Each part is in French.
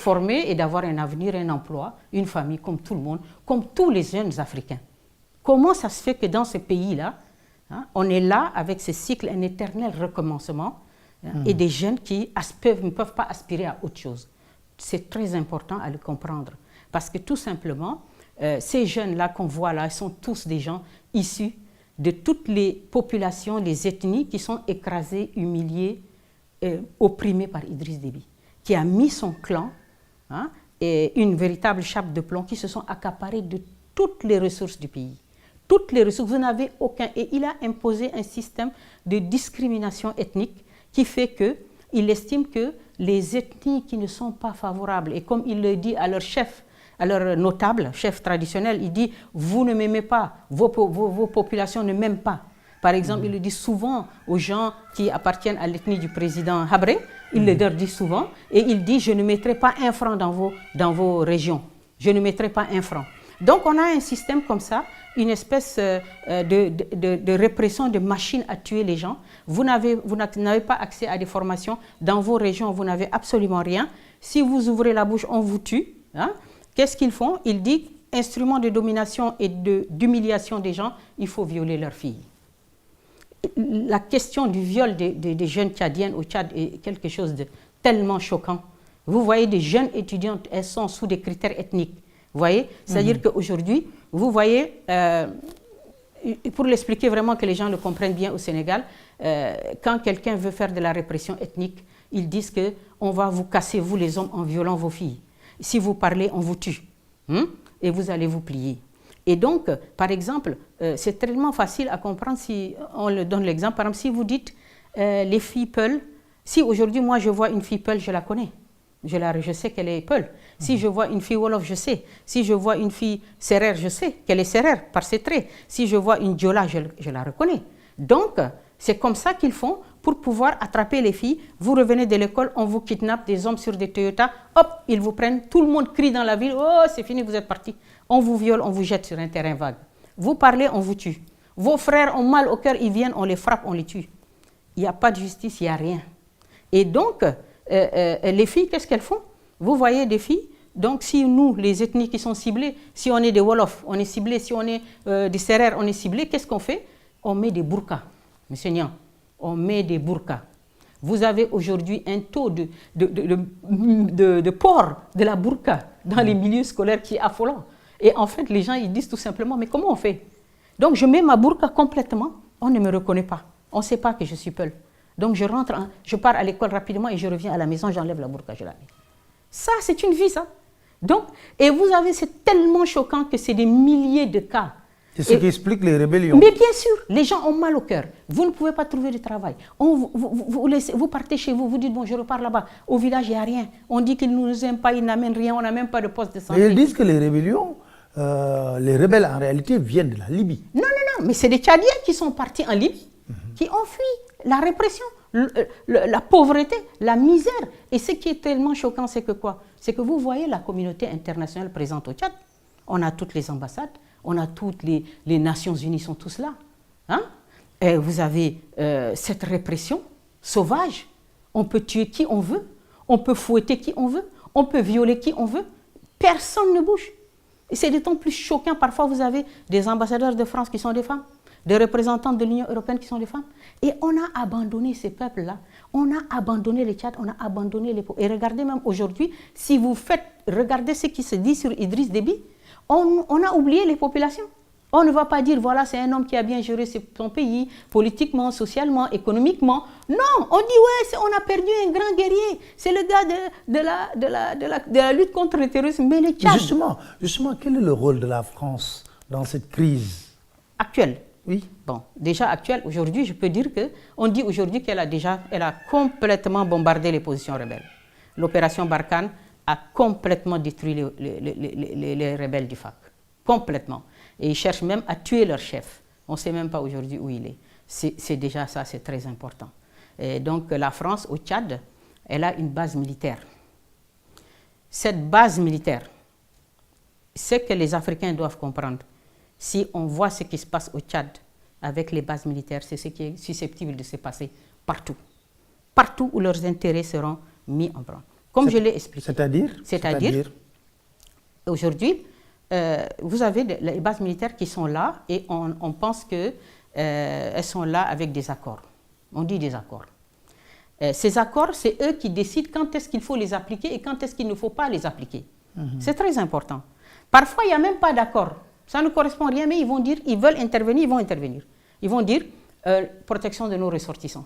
former et d'avoir un avenir, un emploi, une famille comme tout le monde, comme tous les jeunes Africains. Comment ça se fait que dans ce pays-là, on est là avec ce cycle, un éternel recommencement, et des jeunes qui ne peuvent pas aspirer à autre chose. C'est très important à le comprendre. Parce que tout simplement, ces jeunes-là qu'on voit là, ils sont tous des gens issus de toutes les populations, les ethnies qui sont écrasées, humiliées, opprimées par Idriss Déby, qui a mis son clan et une véritable chape de plomb, qui se sont accaparés de toutes les ressources du pays. Toutes les ressources, vous n'avez aucun. Et il a imposé un système de discrimination ethnique qui fait qu'il estime que les ethnies qui ne sont pas favorables, et comme il le dit à leur chef, à leur notable, chef traditionnel, il dit « vous ne m'aimez pas, vos populations ne m'aiment pas ». Par exemple, il le dit souvent aux gens qui appartiennent à l'ethnie du président Habré, il le leur dit souvent, et il dit « je ne mettrai pas un franc dans vos régions, je ne mettrai pas un franc ». Donc on a un système comme ça, une espèce de répression, de machine à tuer les gens. Vous n'avez pas accès à des formations. Dans vos régions, vous n'avez absolument rien. Si vous ouvrez la bouche, on vous tue. Qu'est-ce qu'ils font? Ils disent, instrument de domination et d'humiliation des gens, il faut violer leurs filles. La question du viol des jeunes Tchadiennes au Tchad est quelque chose de tellement choquant. Vous voyez des jeunes étudiantes, elles sont sous des critères ethniques. Vous voyez? C'est-à-dire qu'aujourd'hui, vous voyez, pour l'expliquer vraiment que les gens le comprennent bien au Sénégal, quand quelqu'un veut faire de la répression ethnique, ils disent qu'on va vous casser, vous les hommes, en violant vos filles. Si vous parlez, on vous tue. Et vous allez vous plier. Et donc, par exemple, c'est tellement facile à comprendre si on le donne l'exemple. Par exemple, si vous dites les filles Peul, si aujourd'hui, moi, je vois une fille Peul, je la connais. Je sais qu'elle est Peul. Si je vois une fille Wolof, je sais. Si je vois une fille Sérère, je sais qu'elle est Sérère par ses traits. Si je vois une Diola, je la reconnais. Donc, c'est comme ça qu'ils font pour pouvoir attraper les filles. Vous revenez de l'école, on vous kidnappe, des hommes sur des Toyota, hop, ils vous prennent, tout le monde crie dans la ville, oh, c'est fini, vous êtes partis. On vous viole, on vous jette sur un terrain vague. Vous parlez, on vous tue. Vos frères ont mal au cœur, ils viennent, on les frappe, on les tue. Il n'y a pas de justice, il n'y a rien. Et donc, les filles, qu'est-ce qu'elles font? Vous voyez des filles, donc si nous, les ethnies qui sont ciblées, si on est des Wolofs, on est ciblés, si on est des Sérères, on est ciblés, qu'est-ce qu'on fait? On met des burkas, monsieur Niang, on met des burkas. Vous avez aujourd'hui un taux de port de la burqa dans les milieux scolaires qui est affolant. Et en fait, les gens, ils disent tout simplement, mais comment on fait? Donc, je mets ma burqa complètement, on ne me reconnaît pas. On ne sait pas que je suis Peul. Donc, je pars à l'école rapidement et je reviens à la maison, j'enlève la burqa, je la mets. Ça, c'est une vie, ça. Donc, et vous avez, c'est tellement choquant que c'est des milliers de cas. C'est ce qui explique les rébellions. Mais bien sûr, les gens ont mal au cœur. Vous ne pouvez pas trouver de travail. Vous partez chez vous, vous dites, bon, je repars là-bas. Au village, il n'y a rien. On dit qu'ils ne nous aiment pas, ils n'amènent rien, on n'a même pas de poste de santé. Et ils disent que les rébellions, les rebelles en réalité viennent de la Libye. Non, non, non, mais c'est des Tchadiens qui sont partis en Libye, qui ont fui la répression, la pauvreté, la misère. Et ce qui est tellement choquant, c'est que quoi? C'est que vous voyez la communauté internationale présente au Tchad. On a toutes les ambassades. On a toutes les Nations Unies sont tous là. Et vous avez cette répression sauvage. On peut tuer qui on veut. On peut fouetter qui on veut. On peut violer qui on veut. Personne ne bouge. Et c'est d'autant plus choquant. Parfois, vous avez des ambassadeurs de France qui sont des femmes, des représentants de l'Union européenne qui sont des femmes. Et on a abandonné ces peuples-là. On a abandonné les Tchad, on a abandonné les peuples. Et regardez même aujourd'hui, si vous regardez ce qui se dit sur Idriss Déby, on a oublié les populations. On ne va pas dire, voilà, c'est un homme qui a bien géré son pays, politiquement, socialement, économiquement. Non, on dit, ouais, on a perdu un grand guerrier. C'est le gars de la lutte contre le terrorisme. Mais les Tchad... Justement, quel est le rôle de la France dans cette crise actuelle? Oui. Bon, déjà actuelle, aujourd'hui, je peux dire qu'on dit aujourd'hui qu'elle a complètement bombardé les positions rebelles. L'opération Barkhane a complètement détruit les rebelles du FAC. Complètement. Et ils cherchent même à tuer leur chef. On ne sait même pas aujourd'hui où il est. C'est déjà ça, c'est très important. Et donc la France, au Tchad, elle a une base militaire. Cette base militaire, ce que les Africains doivent comprendre, si on voit ce qui se passe au Tchad avec les bases militaires, c'est ce qui est susceptible de se passer partout. Partout où leurs intérêts seront mis en branle. comme je l'ai expliqué. C'est-à-dire aujourd'hui, vous avez les bases militaires qui sont là et on pense qu'elles sont là avec des accords. On dit des accords. Ces accords, c'est eux qui décident quand est-ce qu'il faut les appliquer et quand est-ce qu'il ne faut pas les appliquer. C'est très important. Parfois, il n'y a même pas d'accord. Ça ne correspond à rien, mais ils vont dire, ils veulent intervenir, ils vont intervenir. Ils vont dire protection de nos ressortissants.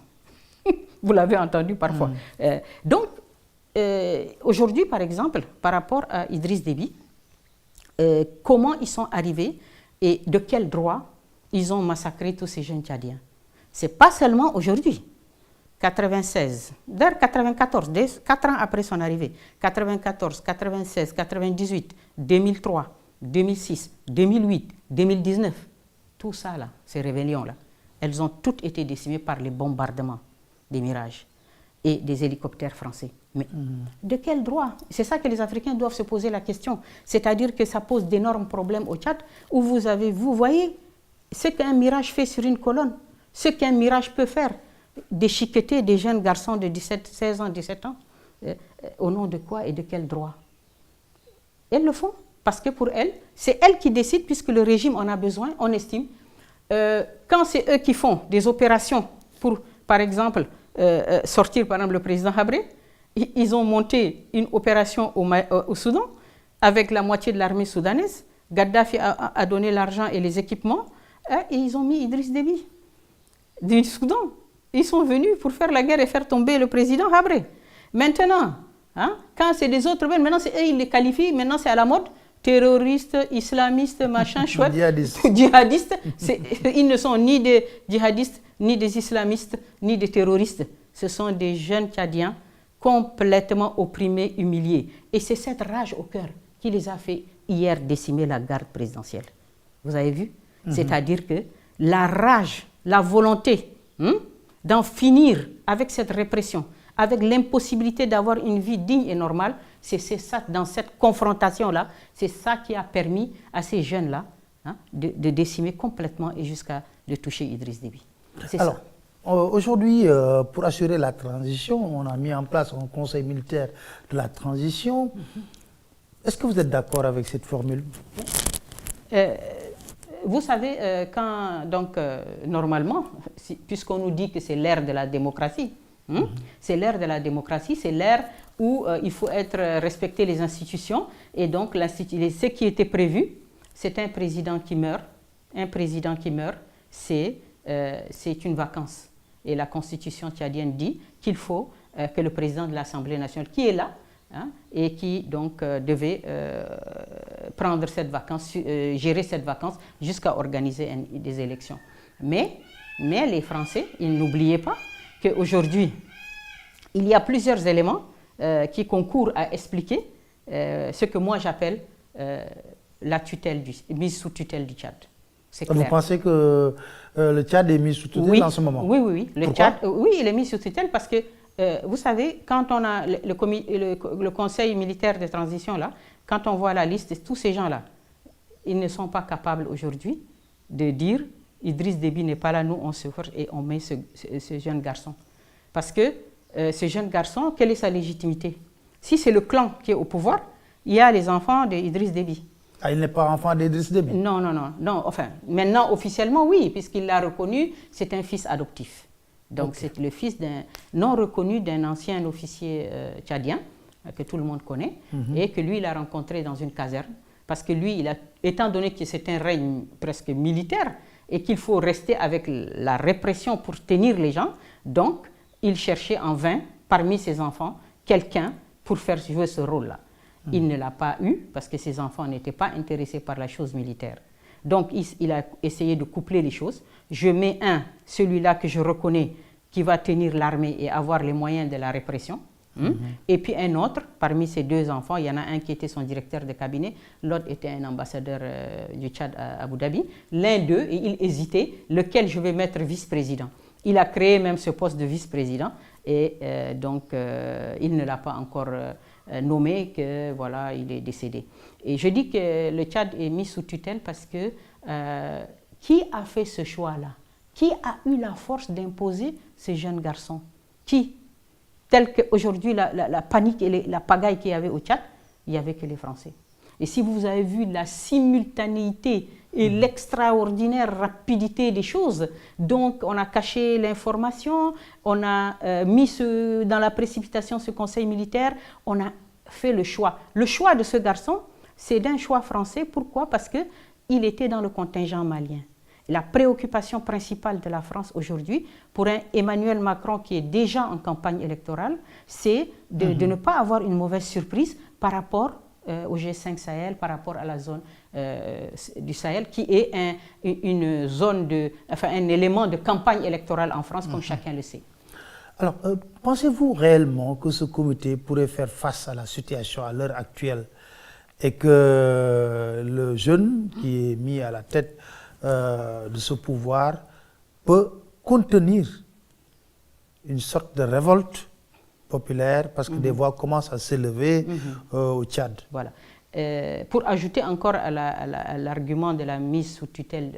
Vous l'avez entendu parfois. Donc, aujourd'hui, par exemple, par rapport à Idriss Déby, comment ils sont arrivés et de quel droit ils ont massacré tous ces jeunes Tchadiens. Ce n'est pas seulement aujourd'hui. 96, d'ailleurs 94, 4 ans après son arrivée, 94, 96, 98, 2003, 2006, 2008, 2019, tout ça là, ces rébellions-là, elles ont toutes été décimées par les bombardements des Mirages et des hélicoptères français. Mais de quel droit? C'est ça que les Africains doivent se poser la question. C'est-à-dire que ça pose d'énormes problèmes au Tchad, où vous voyez ce qu'un Mirage fait sur une colonne, ce qu'un Mirage peut faire, déchiqueter des jeunes garçons de 16 ans, 17 ans, au nom de quoi et de quel droit? Elles le font, parce que pour elles, c'est elles qui décident, puisque le régime en a besoin, on estime. Quand c'est eux qui font des opérations pour, par exemple, sortir par exemple le président Habré, ils ont monté une opération au Soudan avec la moitié de l'armée soudanaise. Gaddafi a donné l'argent et les équipements et ils ont mis Idriss Déby du Soudan. Ils sont venus pour faire la guerre et faire tomber le président Habré. Maintenant, quand c'est des autres, maintenant c'est eux, ils les qualifient, maintenant c'est à la mode, terroristes, islamistes, machin, chouette, djihadistes. Ils ne sont ni des djihadistes, ni des islamistes, ni des terroristes. Ce sont des jeunes Tchadiens complètement opprimés, humiliés. Et c'est cette rage au cœur qui les a fait hier décimer la garde présidentielle. Vous avez vu? C'est-à-dire que la rage, la volonté d'en finir avec cette répression, avec l'impossibilité d'avoir une vie digne et normale, c'est ça, dans cette confrontation-là, c'est ça qui a permis à ces jeunes-là de décimer complètement et jusqu'à de toucher Idriss Déby. Alors, aujourd'hui, pour assurer la transition, on a mis en place un conseil militaire de la transition. Est-ce que vous êtes d'accord avec cette formule? Vous savez, normalement, puisqu'on nous dit que c'est l'ère de la démocratie, c'est l'ère de la démocratie, c'est l'ère où il faut respecter les institutions. Et donc, ce qui était prévu, c'est un président qui meurt. Un président qui meurt, c'est une vacance. Et la constitution tchadienne dit qu'il faut que le président de l'Assemblée nationale, qui est là, et qui donc devait prendre cette vacance, gérer cette vacance jusqu'à organiser des élections. Mais les Français, ils n'oubliaient pas qu'aujourd'hui, il y a plusieurs éléments qui concourent à expliquer ce que moi j'appelle la mise sous tutelle du Tchad. Vous pensez que le Tchad est mis sous tutelle en ce moment? Oui. Le Tchad, il est mis sous tutelle parce que vous savez, quand on a le Conseil militaire de transition, là, quand on voit la liste de tous ces gens-là, ils ne sont pas capables aujourd'hui de dire Idriss Déby n'est pas là, nous on se force et on met ce jeune garçon. Parce que ce jeune garçon, quelle est sa légitimité? Si c'est le clan qui est au pouvoir, il y a les enfants d'Idriss Déby. Ah, il n'est pas enfant d'Idriss Déby? Non. Enfin, maintenant, officiellement, oui, puisqu'il l'a reconnu, c'est un fils adoptif. Donc, c'est le fils non reconnu d'un ancien officier tchadien, que tout le monde connaît, et que lui, il a rencontré dans une caserne. Parce que lui, étant donné que c'est un règne presque militaire, et qu'il faut rester avec la répression pour tenir les gens, donc, il cherchait en vain, parmi ses enfants, quelqu'un pour faire jouer ce rôle-là. Il ne l'a pas eu, parce que ses enfants n'étaient pas intéressés par la chose militaire. Donc, il a essayé de coupler les choses. Je mets celui-là que je reconnais, qui va tenir l'armée et avoir les moyens de la répression. Et puis un autre, parmi ces deux enfants, il y en a un qui était son directeur de cabinet, l'autre était un ambassadeur du Tchad à Abu Dhabi. L'un d'eux, et il hésitait, lequel je vais mettre vice-président. Il a créé même ce poste de vice-président et donc il ne l'a pas encore nommé, que voilà, il est décédé. Et je dis que le Tchad est mis sous tutelle parce que qui a fait ce choix-là? Qui a eu la force d'imposer ces jeunes garçons? Qui? telle qu'aujourd'hui la panique et la pagaille qu'il y avait au Tchad, il n'y avait que les Français. Et si vous avez vu la simultanéité et l'extraordinaire rapidité des choses, donc on a caché l'information, on a mis dans la précipitation ce conseil militaire, on a fait le choix. Le choix de ce garçon, c'est d'un choix français. Pourquoi? Parce qu'il était dans le contingent malien. La préoccupation principale de la France aujourd'hui, pour un Emmanuel Macron qui est déjà en campagne électorale, c'est de ne pas avoir une mauvaise surprise par rapport au G5 Sahel, par rapport à la zone du Sahel, qui est une zone un élément de campagne électorale en France, comme chacun le sait. Alors, pensez-vous réellement que ce comité pourrait faire face à la situation à l'heure actuelle et que le jeune qui est mis à la tête de ce pouvoir peut contenir une sorte de révolte populaire parce que des voix commencent à s'élever au Tchad? Voilà. Pour ajouter encore à l'argument de la mise sous tutelle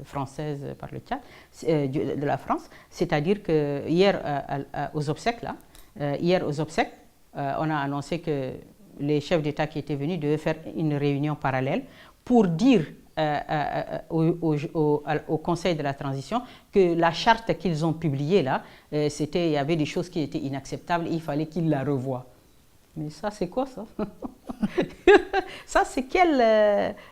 française par le Tchad, de la France, c'est-à-dire que hier aux obsèques, on a annoncé que les chefs d'État qui étaient venus devaient faire une réunion parallèle pour dire au Conseil de la transition que la charte qu'ils ont publiée là, il y avait des choses qui étaient inacceptables et il fallait qu'ils la revoient. Mais ça, c'est quoi ça? Ça, c'est quel